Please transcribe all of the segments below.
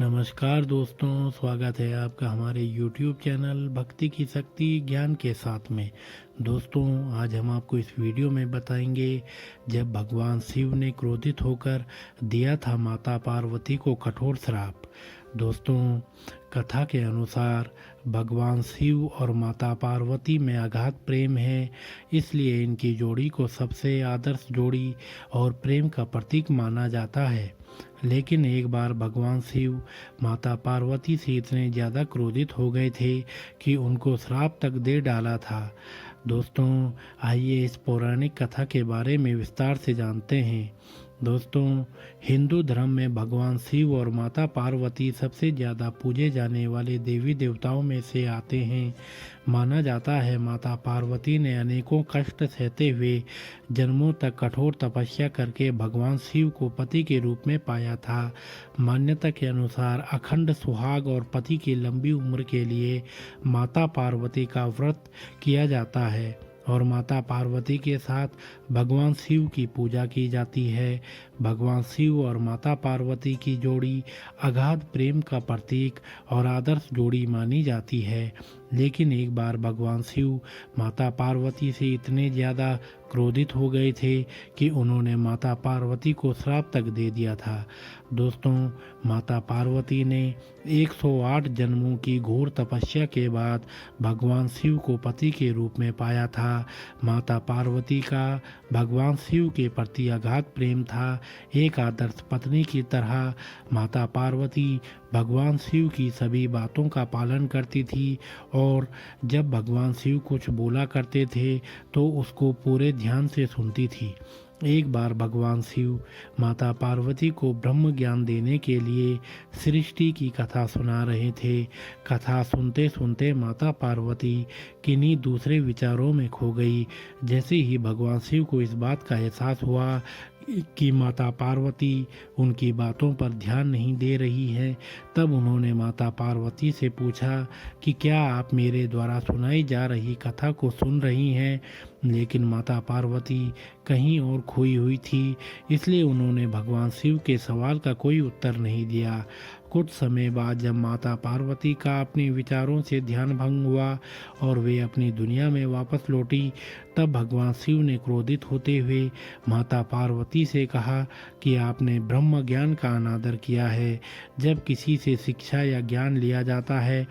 नमस्कार दोस्तों, स्वागत है आपका हमारे YouTube चैनल भक्ति की शक्ति ज्ञान के साथ में। दोस्तों, आज हम आपको इस वीडियो में बताएंगे जब भगवान शिव ने क्रोधित होकर दिया था माता पार्वती को कठोर श्राप। दोस्तों, कथा के अनुसार भगवान शिव और माता पार्वती में अगाध प्रेम है, इसलिए इनकी जोड़ी को सबसे आदर्श जोड़ी और प्रेम का प्रतीक माना जाता है। लेकिन एक बार भगवान शिव माता पार्वती से इतने ज़्यादा क्रोधित हो गए थे कि उनको श्राप तक दे डाला था। दोस्तों, आइए इस पौराणिक कथा के बारे में विस्तार से जानते हैं। दोस्तों, हिंदू धर्म में भगवान शिव और माता पार्वती सबसे ज़्यादा पूजे जाने वाले देवी देवताओं में से आते हैं। माना जाता है माता पार्वती ने अनेकों कष्ट सहते हुए जन्मों तक कठोर तपस्या करके भगवान शिव को पति के रूप में पाया था। मान्यता के अनुसार अखंड सुहाग और पति की लंबी उम्र के लिए माता पार्वती का व्रत किया जाता है और माता पार्वती के साथ भगवान शिव की पूजा की जाती है। भगवान शिव और माता पार्वती की जोड़ी अगाध प्रेम का प्रतीक और आदर्श जोड़ी मानी जाती है। लेकिन एक बार भगवान शिव माता पार्वती से इतने ज़्यादा क्रोधित हो गए थे कि उन्होंने माता पार्वती को श्राप तक दे दिया था। दोस्तों, माता पार्वती ने 108 जन्मों की घोर तपस्या के बाद भगवान शिव को पति के रूप में पाया था। माता पार्वती का भगवान शिव के प्रति अगाध प्रेम था। एक आदर्श पत्नी की तरह माता पार्वती भगवान शिव की सभी बातों का पालन करती थी और जब भगवान शिव कुछ बोला करते थे तो उसको पूरे ध्यान से सुनती थी। एक बार भगवान शिव माता पार्वती को ब्रह्म ज्ञान देने के लिए सृष्टि की कथा सुना रहे थे। कथा सुनते सुनते माता पार्वती किन्हीं दूसरे विचारों में खो गई। जैसे ही भगवान शिव को इस बात का एहसास हुआ कि माता पार्वती उनकी बातों पर ध्यान नहीं दे रही है, तब उन्होंने माता पार्वती से पूछा कि क्या आप मेरे द्वारा सुनाई जा रही कथा को सुन रही हैं। लेकिन माता पार्वती कहीं और खोई हुई थी, इसलिए उन्होंने भगवान शिव के सवाल का कोई उत्तर नहीं दिया। कुछ समय बाद जब माता पार्वती का अपने विचारों से ध्यान भंग हुआ और वे अपनी दुनिया में वापस लौटी, तब भगवान शिव ने क्रोधित होते हुए माता पार्वती से कहा कि आपने ब्रह्म ज्ञान का अनादर किया है। जब किसी से शिक्षा या ज्ञान लिया जाता है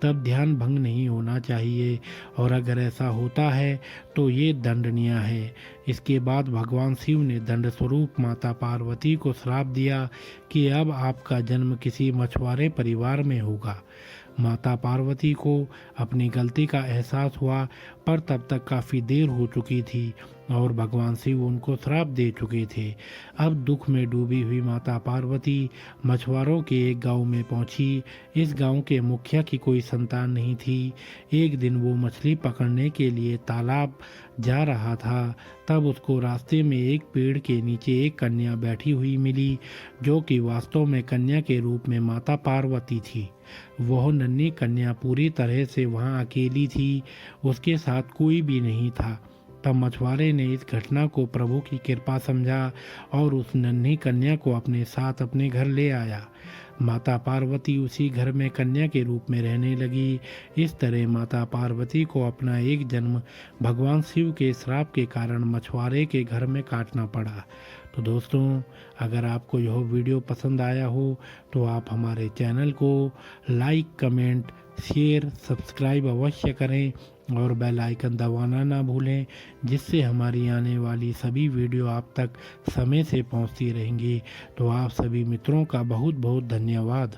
तब ध्यान भंग नहीं होना चाहिए और अगर ऐसा होता है तो ये दंडनीय है। इसके बाद भगवान शिव ने दंड स्वरूप माता पार्वती को श्राप दिया कि अब आपका जन्म किसी मछुआरे परिवार में होगा। माता पार्वती को अपनी गलती का एहसास हुआ, पर तब तक काफ़ी देर हो चुकी थी और भगवान शिव उनको श्राप दे चुके थे। अब दुख में डूबी हुई माता पार्वती मछुआरों के एक गांव में पहुंची। इस गांव के मुखिया की कोई संतान नहीं थी। एक दिन वो मछली पकड़ने के लिए तालाब जा रहा था, तब उसको रास्ते में एक पेड़ के नीचे एक कन्या बैठी हुई मिली, जो कि वास्तव में कन्या के रूप में माता पार्वती थी। वह नन्ही कन्या पूरी तरह से वहां अकेली थी, उसके साथ कोई भी नहीं था। तब मछुआरे ने इस घटना को प्रभु की कृपा समझा और उस नन्ही कन्या को अपने साथ अपने घर ले आया। माता पार्वती उसी घर में कन्या के रूप में रहने लगी। इस तरह माता पार्वती को अपना एक जन्म भगवान शिव के श्राप के कारण मछुआरे के घर में काटना पड़ा। तो दोस्तों, अगर आपको यह वीडियो पसंद आया हो तो आप हमारे चैनल को लाइक, कमेंट, शेयर, सब्सक्राइब अवश्य करें और बेल आइकन दबाना ना भूलें, जिससे हमारी आने वाली सभी वीडियो आप तक समय से पहुंचती रहेंगी। तो आप सभी मित्रों का बहुत बहुत धन्यवाद।